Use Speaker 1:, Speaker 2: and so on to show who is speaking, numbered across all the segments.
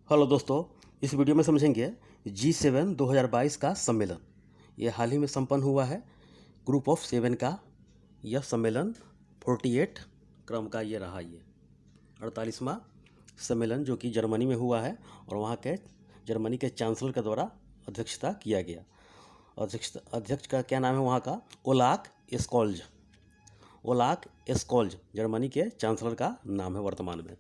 Speaker 1: Hello दोस्तों, इस video में समझेंगे G7 2022 का सम्मेलन। ये हाल ही में संपन्न हुआ है। ग्रुप ऑफ 7 का यह सम्मेलन 48 क्रम का ये रहा। ये 48वां सम्मेलन जो कि जर्मनी में हुआ है और वहाँ के जर्मनी के चांसलर के द्वारा अध्यक्षता किया गया। अध्यक्ष का क्या नाम है वहाँ का? ओलाक एस्कोल्ज जर्मनी के चांसलर का नाम है वर्तमान में।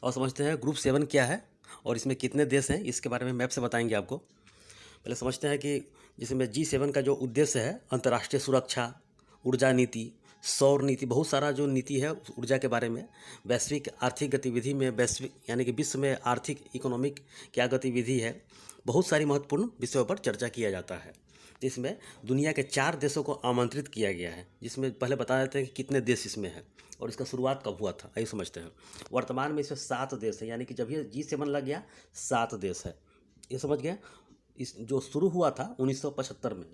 Speaker 1: और समझते हैं ग्रुप 7 क्या है और इसमें कितने देश हैं, इसके बारे में मैप से बताएंगे आपको। पहले समझते हैं कि जिसमें G7 का जो उद्देश्य है अंतर्राष्ट्रीय सुरक्षा, ऊर्जा नीति, सौर नीति, बहुत सारा जो नीति है ऊर्जा के बारे में, वैश्विक आर्थिक गतिविधि में, वैश्विक यानी कि विश्व में आर्थिक इकोनॉमिक क्या गतिविधि है, बहुत सारी महत्वपूर्ण विषयों पर चर्चा किया जाता है। जिसमें दुनिया के 4 देशों को आमंत्रित किया गया है, जिसमें पहले बता देते हैं कि कितने देश इसमें हैं और इसका शुरुआत कब हुआ था, आइए समझते हैं। वर्तमान में इसमें 7 देश हैं, यानी कि जब ये G7 लग गया 7 देश है, ये समझ गए। इस जो शुरू हुआ था 1975 में,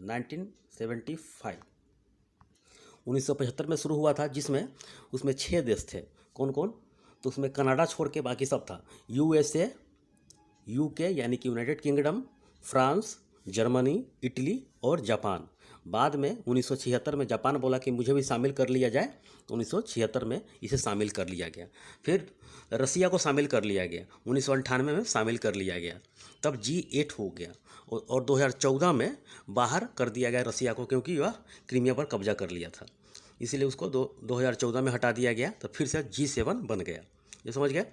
Speaker 1: 1975 में शुरू हुआ था, जिसमें उसमें 6 देश थे। कौन कौन? तो उसमें कनाडा छोड़ के बाकी सब था। USA, UK यानी कि United kingdom, France, Germany, Italy और जापान। बाद में 1976 में जापान बोला कि मुझे भी शामिल कर लिया जाए, तो 1976 में इसे शामिल कर लिया गया। फिर रसिया को शामिल कर लिया गया, 1998 में शामिल कर लिया गया, तब G8 हो गया। और 2014 में बाहर कर दिया गया रसिया को, क्योंकि वह क्रीमिया पर कब्जा कर लिया था, इसीलिए उसको 2014 में हटा दिया गया। तो फिर से G7 बन गया, ये समझ गए।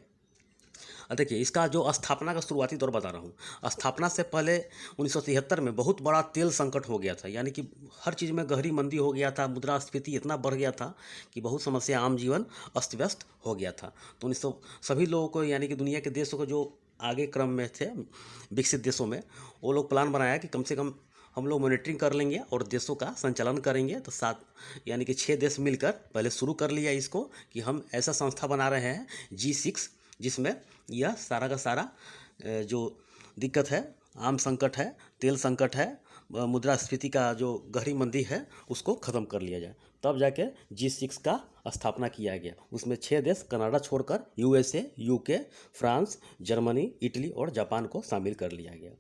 Speaker 1: देखिए, इसका जो स्थापना का शुरुआती दौर बता रहा हूँ। स्थापना से पहले 1973 में बहुत बड़ा तेल संकट हो गया था, यानी कि हर चीज़ में गहरी मंदी हो गया था, मुद्रास्फीति इतना बढ़ गया था कि बहुत समस्या, आम जीवन अस्त व्यस्त हो गया था। तो 1900 सभी लोगों को, यानी कि दुनिया के देशों को जो आगे क्रम में थे विकसित देशों में, वो लोग प्लान बनाया कि कम से कम हम लोग मॉनिटरिंग कर लेंगे और देशों का संचालन करेंगे। तो 7 यानी कि 6 देश मिलकर पहले शुरू कर लिया इसको कि हम ऐसा संस्था बना रहे हैं G6, जिसमें यह सारा का सारा जो दिक्कत है, आम संकट है, तेल संकट है, मुद्रास्फीति का जो गहरी मंदी है, उसको ख़त्म कर लिया जाए। तब जाके G6 का स्थापना किया गया। उसमें 6 देश कनाडा छोड़कर USA, UK, France, Germany, Italy और जापान को शामिल कर लिया गया।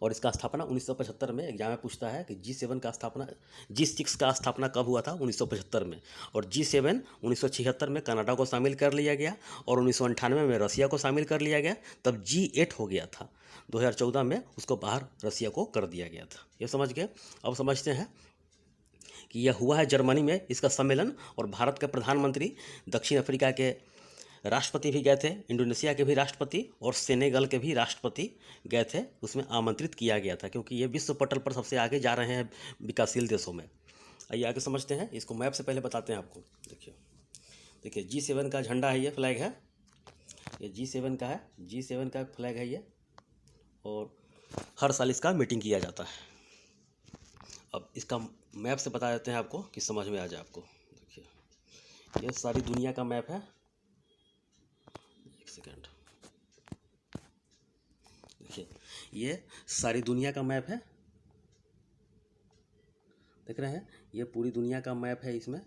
Speaker 1: और इसका स्थापना 1975 में एग्जाम में पूछता है कि G6 का स्थापना कब हुआ था? 1975 में। और G7 1976 में कनाडा को शामिल कर लिया गया और 1998 में रसिया को शामिल कर लिया गया, तब G8 हो गया था। 2014 में उसको बाहर रसिया को कर दिया गया था, ये समझ गए। अब समझते हैं कि यह हुआ है जर्मनी में इसका सम्मेलन, और भारत के प्रधानमंत्री, दक्षिण अफ्रीका के राष्ट्रपति भी गए थे, इंडोनेशिया के भी राष्ट्रपति और सेनेगल के भी राष्ट्रपति गए थे। उसमें आमंत्रित किया गया था, क्योंकि ये विश्व पटल पर सबसे आगे जा रहे हैं विकासशील देशों में। आइए आगे समझते हैं। इसको मैप से पहले बताते हैं आपको। देखिए G7 का झंडा है, ये फ्लैग है, ये G7 का है, G7 का फ्लैग है ये, और हर साल इसका मीटिंग किया जाता है। अब इसका मैप से बता देते हैं आपको कि समझ में आ जाए आपको। देखिए, ये सारी दुनिया का मैप है। एक सेकेंड, देखिए ये सारी दुनिया का मैप है, देख रहे हैं, ये पूरी दुनिया का मैप है इसमें।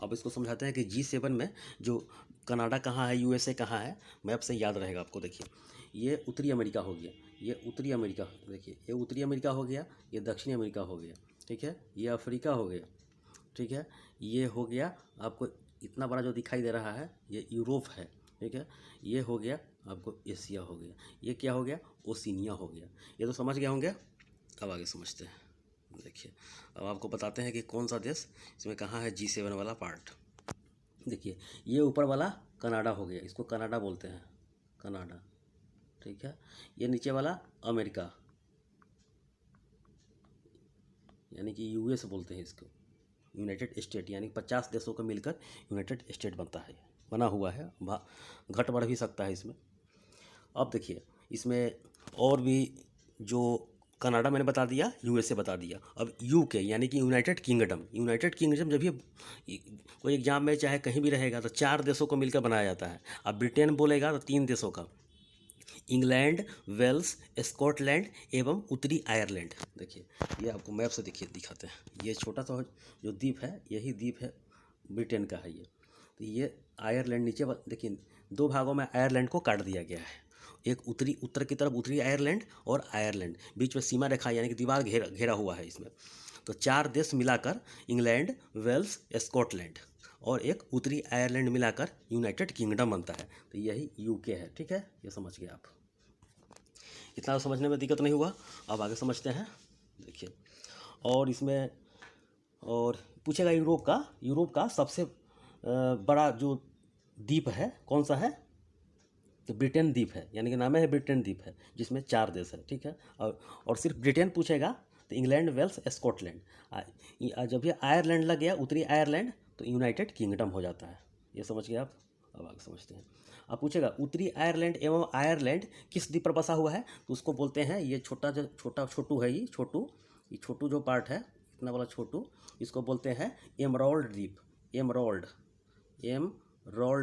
Speaker 1: अब इसको समझाते हैं कि G7 में जो कनाडा कहाँ है, USA कहाँ है, मैप से याद रहेगा आपको। देखिए, ये उत्तरी अमेरिका हो गया, ये उत्तरी अमेरिका, देखिए ये उत्तरी अमेरिका हो गया, ये दक्षिणी अमेरिका हो गया, ठीक है, ये अफ्रीका हो गया, ठीक है, ये हो गया आपको इतना बड़ा जो दिखाई दे रहा है, ये यूरोप है, ठीक है, ये हो गया आपको एशिया हो गया, ये क्या हो गया? ओशिनिया हो गया। ये तो समझ गए होंगे। अब आगे समझते हैं। देखिए, अब आपको बताते हैं कि कौन सा देश इसमें कहाँ है G7 वाला पार्ट। देखिए, ये ऊपर वाला कनाडा हो गया, इसको कनाडा बोलते हैं, कनाडा, ठीक है। ये नीचे वाला अमेरिका, यानी कि US बोलते हैं इसको, यूनाइटेड स्टेट, यानी 50 देशों को मिलकर यूनाइटेड स्टेट बना हुआ है, घट बढ़ भी सकता है इसमें। अब देखिए, इसमें और भी जो कनाडा मैंने बता दिया, USA बता दिया। अब UK यानी कि यूनाइटेड किंगडम जब भी कोई एग्जाम में चाहे कहीं भी रहेगा तो 4 देशों को मिलकर बनाया जाता है। अब ब्रिटेन बोलेगा तो 3 देशों का, इंग्लैंड, वेल्स, स्कॉटलैंड एवं उत्तरी आयरलैंड। देखिए, ये आपको मैप से दिखाते हैं। ये छोटा सा जो द्वीप है, यही द्वीप है, ब्रिटेन का है ये। तो ये आयरलैंड नीचे देखिए, दो भागों में आयरलैंड को काट दिया गया है। एक उत्तर की तरफ उत्तरी आयरलैंड और आयरलैंड, बीच में सीमा रेखा यानी कि दीवार घेरा हुआ है इसमें। तो 4 देश मिलाकर इंग्लैंड, वेल्स, स्कॉटलैंड और एक उत्तरी आयरलैंड मिलाकर यूनाइटेड किंगडम बनता है। तो यही यूके है। ठीक है, ये समझ गए आप। इतना समझने में दिक्कत नहीं हुआ। अब आगे समझते हैं। देखिए, और इसमें और पूछेगा यूरोप का सबसे बड़ा जो द्वीप है कौन सा है? तो ब्रिटेन द्वीप है, यानी कि नाम है ब्रिटेन द्वीप है, जिसमें 4 देश है। ठीक है, और सिर्फ ब्रिटेन पूछेगा तो इंग्लैंड, वेल्स, स्कॉटलैंड। जब ये आयरलैंड लग गया, उत्तरी आयरलैंड, तो यूनाइटेड किंगडम हो जाता है। ये समझ गए आप। अब आगे समझते हैं। अब पूछेगा उत्तरी आयरलैंड एवं आयरलैंड किस द्वीप पर बसा हुआ है? तो उसको बोलते हैं, ये छोटू है, ये छोटू जो पार्ट है, इतना वाला छोटू, इसको बोलते हैं एमरोल्ड द्वीप। एमरोल्ड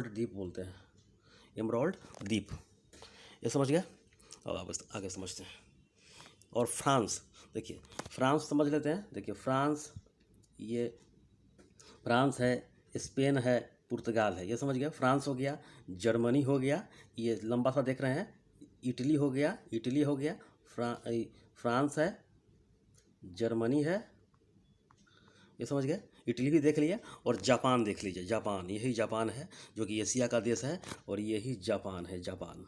Speaker 1: द्वीप बोलते हैं, एमरोल्ड द्वीप। ये समझ गया। अब आगे समझते हैं। और फ्रांस, देखिए फ्रांस समझ लेते हैं। देखिए फ्रांस है, स्पेन है, पुर्तगाल है। ये समझ गया। फ्रांस हो गया, जर्मनी हो गया, ये लंबा सा देख रहे हैं, इटली हो गया, फ्रांस है, जर्मनी है, ये समझ गए। इटली भी देख लिया, और जापान देख लीजिए। जापान, यही जापान है जो कि एशिया का देश है, और यही जापान है, जापान।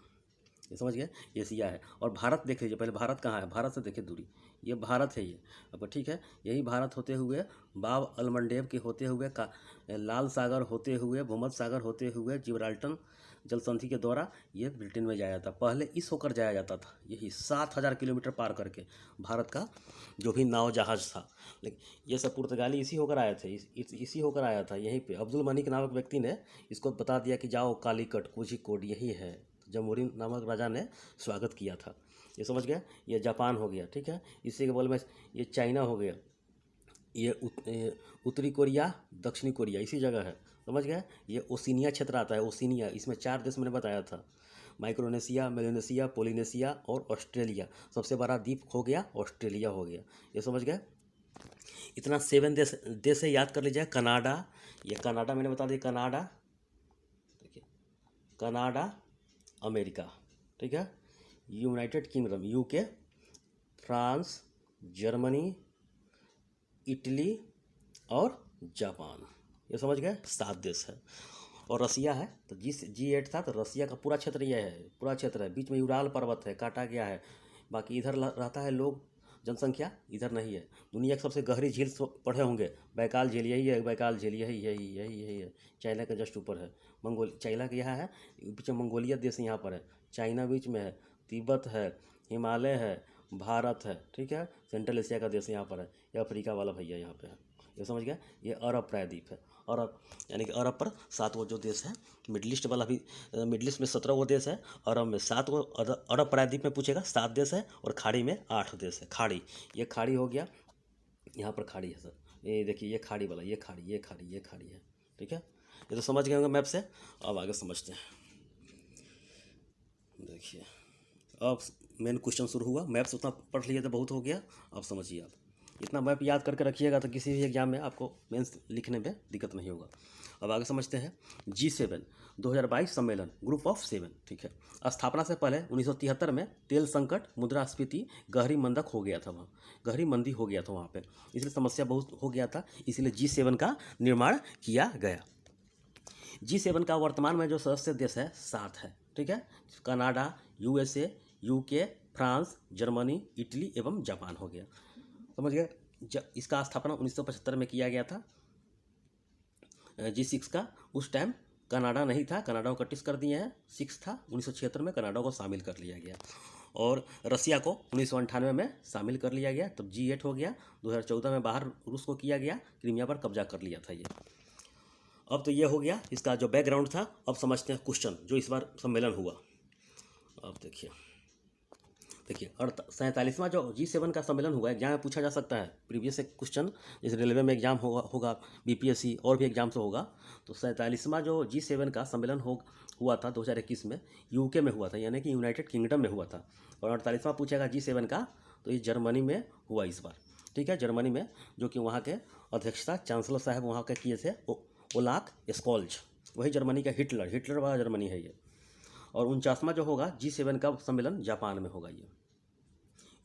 Speaker 1: ये समझ गए, एशिया है। और भारत देख लीजिए। पहले भारत कहाँ है? भारत से देखिए दूरी, ये भारत है ये। अब ठीक है, यही भारत होते हुए बाब अलमंडेब के होते हुए लाल सागर होते हुए, भूमध्य सागर होते हुए, जिब्राल्टर जलसंधि के द्वारा ये ब्रिटेन में जाया जाता। पहले इस होकर जाया जाता था, यही 7,000 किलोमीटर पार करके भारत का जो भी नाव जहाज़ था। लेकिन ये सब पुर्तगाली इसी होकर आए थे, इसी होकर आया था। यहीं पे अब्दुल मलिक नामक व्यक्ति ने इसको बता दिया कि जाओ कालीकट, कोझिकोड यही है। जमहूरी नामक राजा ने स्वागत किया था। ये समझ गया। ये जापान हो गया। ठीक है, इसी के बगल में ये चाइना हो गया, ये उत्तरी कोरिया, दक्षिणी कोरिया इसी जगह है। समझ गए। ये ओशिनिया क्षेत्र आता है, ओशिनिया। इसमें 4 देश मैंने बताया था, माइक्रोनेशिया, मेलानेशिया, पोलिनेशिया और ऑस्ट्रेलिया। सबसे बड़ा द्वीप हो गया ऑस्ट्रेलिया हो गया। ये समझ गए। इतना 7 देश से याद कर लीजिए। कनाडा, ये कनाडा मैंने बता दिया, कनाडा। देखिए कनाडा, अमेरिका। ठीक है, United kingdom, UK, France, Germany, Italy और जापान। ये समझ गए, 7 देश है। और रसिया है, तो G8 था, तो रसिया का पूरा क्षेत्र ये है, पूरा क्षेत्र है। बीच में यूराल पर्वत है, काटा गया है। बाकी इधर रहता है लोग, जनसंख्या इधर नहीं है। दुनिया की सबसे गहरी झील पढ़े होंगे, बैकाल झील, यही है बैकाल झील, यही है। चाइना के जस्ट ऊपर है, चाइना के यहाँ है, बीच में मंगोलिया देश यहाँ पर है, चाइना बीच में है, तिब्बत है, हिमालय है, भारत है। ठीक है, सेंट्रल एशिया का देश यहाँ पर है, ये अफ्रीका वाला भैया यहाँ पे है। ये समझ गया। ये अरब प्रायद्वीप है, अरब यानी कि अरब पर 7 जो देश है। मिडल ईस्ट वाला भी, मिडल ईस्ट में 17 देश है, अरब में 7 अरब प्रायद्वीप में पूछेगा 7 देश है, और खाड़ी में 8 देश है। खाड़ी, ये खाड़ी हो गया, यहाँ पर खाड़ी है सर। ये देखिए, ये खाड़ी वाला, ये खाड़ी है। ठीक है, ये तो समझ गए होंगे मैप से। अब आगे समझते हैं। देखिए, अब मेन क्वेश्चन शुरू हुआ। मैप से उतना पढ़ लिए तो बहुत हो गया, अब समझिए आप। इतना मैप याद करके रखिएगा तो किसी भी एग्जाम में आपको मेंस लिखने में दिक्कत नहीं होगा। अब आगे समझते हैं। G7 2022 सम्मेलन, ग्रुप ऑफ 7। ठीक है, स्थापना से पहले 1973 में तेल संकट, मुद्रास्फीति, गहरी मंदक हो गया था, वहाँ गहरी मंदी हो गया था वहाँ पे, इसलिए समस्या बहुत हो गया था, इसलिए G7 का निर्माण किया गया। G7 का वर्तमान में जो सदस्य देश है 7 है। ठीक है, Canada, USA, UK, France, Germany, Italy एवं जापान हो गया। समझ गए। इसका स्थापना 1975 में किया गया था। G6 का उस टाइम कनाडा नहीं था, कनाडा को कटिस कर दिए हैं, 6 था। 1976 में कनाडा को शामिल कर लिया गया, और रसिया को 1998 में शामिल कर लिया गया, तब G8 हो गया। 2014 में बाहर रूस को किया गया, क्रीमिया पर कब्जा कर लिया था ये। अब तो ये हो गया इसका जो बैकग्राउंड था। अब समझते हैं क्वेश्चन जो इस बार सम्मेलन हुआ। अब देखिए 47वां जो G7 का सम्मेलन हुआ, एग्जाम में पूछा जा सकता है। प्रीवियस एक क्वेश्चन जैसे रेलवे में एग्जाम होगा, BPSC और भी एग्जाम से होगा। तो 47वां जो G7 का सम्मेलन हुआ था 2021 में, यूके में हुआ था, यानी कि यूनाइटेड किंगडम में हुआ था। और 48वां पूछेगा G7 का, तो ये जर्मनी में हुआ इस बार। ठीक है, जर्मनी में, जो कि वहाँ के अध्यक्षता चांसलर साहब वहाँ के किए थे, ओलाफ स्कोल्ज। वही जर्मनी का हिटलर वाला जर्मनी है ये। और 49वां जो होगा G7 का सम्मेलन जापान में होगा। ये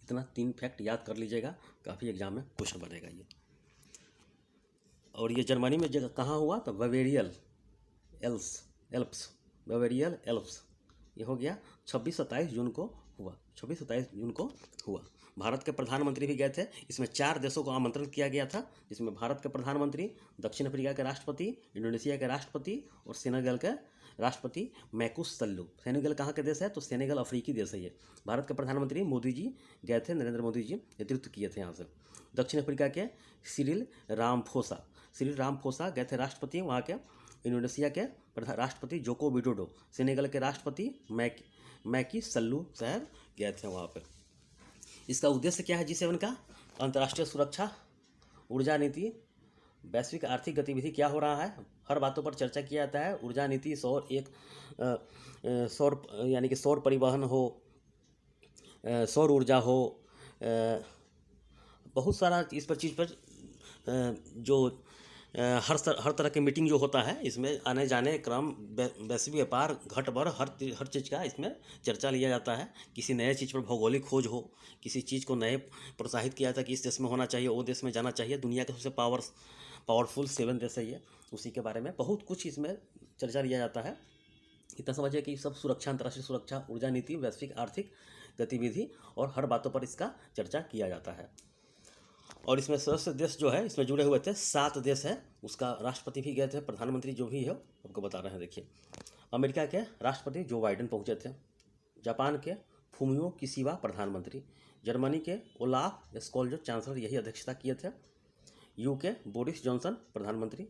Speaker 1: इतना 3 फैक्ट याद कर लीजिएगा, काफ़ी एग्जाम में क्वेश्चन बनेगा ये। और ये जर्मनी में जगह कहाँ हुआ, तो बवेरियल एल्प्स बवेरियल एल्प्स, ये हो गया 26-27 जून को हुआ, 26-27 जून को हुआ। भारत के प्रधानमंत्री भी गए थे। इसमें 4 देशों को आमंत्रण किया गया था, जिसमें भारत के प्रधानमंत्री, दक्षिण अफ्रीका के राष्ट्रपति, इंडोनेशिया के राष्ट्रपति और सेनेगल के राष्ट्रपति मैकी सल्लू। सेनेगल कहाँ के देश है, तो सेनेगल अफ्रीकी देश है ये। भारत के प्रधानमंत्री मोदी जी गए थे, नरेंद्र मोदी जी नेतृत्व किए थे यहाँ से। दक्षिण अफ्रीका के सिरिल रामफोसा गए थे राष्ट्रपति वहाँ के। इंडोनेशिया के राष्ट्रपति जोको विडोडो, सेनेगल के राष्ट्रपति मैकी सल्लू साहब गए थे वहाँ पर। इसका उद्देश्य क्या है G7 का, अंतर्राष्ट्रीय सुरक्षा, ऊर्जा नीति, वैश्विक आर्थिक गतिविधि क्या हो रहा है, हर बातों पर चर्चा किया जाता है। ऊर्जा नीति, सौर यानी कि सौर परिवहन हो, सौर ऊर्जा हो, बहुत सारा इस पर चीज़ पर जो हर तरह के मीटिंग जो होता है, इसमें आने जाने क्रम, वैश्विक व्यापार, घट बढ़, हर चीज़ का इसमें चर्चा लिया जाता है। किसी नए चीज़ पर भौगोलिक खोज हो, किसी चीज़ को नए प्रोत्साहित किया जाता है कि इस देश में होना चाहिए, वो देश में जाना चाहिए। दुनिया के सबसे पावरफुल 7 देश है ये, उसी के बारे में बहुत कुछ इसमें चर्चा लिया जाता है। इतना समझिए कि सब सुरक्षा, अंतर्राष्ट्रीय सुरक्षा, ऊर्जा नीति, वैश्विक आर्थिक गतिविधि और हर बातों पर इसका चर्चा किया जाता है। और इसमें सदस्य देश जो है इसमें जुड़े हुए थे 7 देश है। उसका राष्ट्रपति भी गए थे, प्रधानमंत्री जो भी है आपको बता रहे हैं। देखिए, अमेरिका के राष्ट्रपति जो बाइडेन पहुंचे थे, जापान के फुमियो किशिदा प्रधानमंत्री, जर्मनी के ओलाफ स्कोल्ज चांसलर यही अध्यक्षता किए थे, यूके बोरिस जॉनसन प्रधानमंत्री,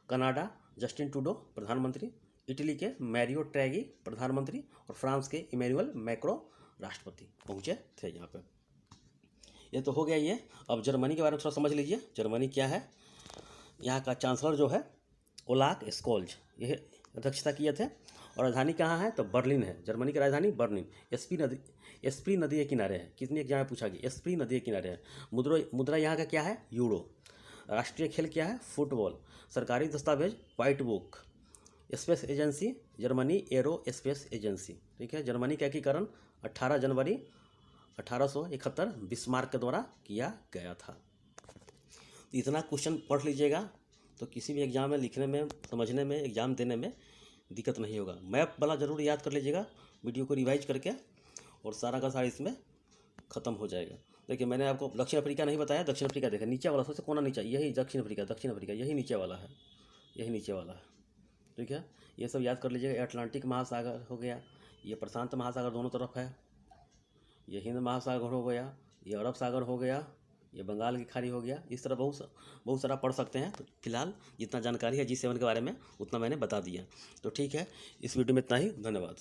Speaker 1: कनाडा जस्टिन ट्रूडो प्रधानमंत्री, इटली के मैरियो ड्रैगी प्रधानमंत्री और फ्रांस के इमैनुअल मैक्रों राष्ट्रपति पहुँचे थे यहाँ पर। ये तो हो गया ये। अब जर्मनी के बारे में थोड़ा समझ लीजिए, जर्मनी क्या है। यहाँ का चांसलर जो है ओलाफ स्कोल्ज, यह अध्यक्षता किए थे। और राजधानी कहाँ है, तो बर्लिन है। जर्मनी की राजधानी बर्लिन। एस्प्री नदी के किनारे है। कितनी एग्जाम में पूछा गया, एस्प्री नदी के किनारे है। मुद्रा यहाँ का क्या है, यूरो। राष्ट्रीय खेल क्या है, फुटबॉल। सरकारी दस्तावेज white book. Space agency Germany arrow space agency, ठीक है। जर्मनी का एकीकरण 18 जनवरी 1871 बिस्मार्क के द्वारा किया गया था। तो इतना क्वेश्चन पढ़ लीजिएगा तो किसी भी एग्जाम में लिखने में, समझने में, एग्जाम देने में दिक्कत नहीं होगा। मैप वाला ज़रूर याद कर लीजिएगा, वीडियो को रिवाइज करके, और सारा का सारा इसमें ख़त्म हो जाएगा। देखिए, मैंने आपको दक्षिण अफ्रीका नहीं बताया। दक्षिण अफ्रीका देखा नीचे वाला, सबसे कोना नीचे, यही दक्षिण अफ्रीका यही नीचे वाला है, ठीक है। ये सब याद कर लीजिएगा। अटलांटिक महासागर हो गया, ये प्रशांत महासागर दोनों तरफ है, ये हिंद महासागर हो गया, ये अरब सागर हो गया, ये बंगाल की खाड़ी हो गया। इस तरह बहुत सारा पढ़ सकते हैं। तो फिलहाल जितना जानकारी है G7 के बारे में उतना मैंने बता दिया। तो ठीक है, इस वीडियो में इतना ही। धन्यवाद।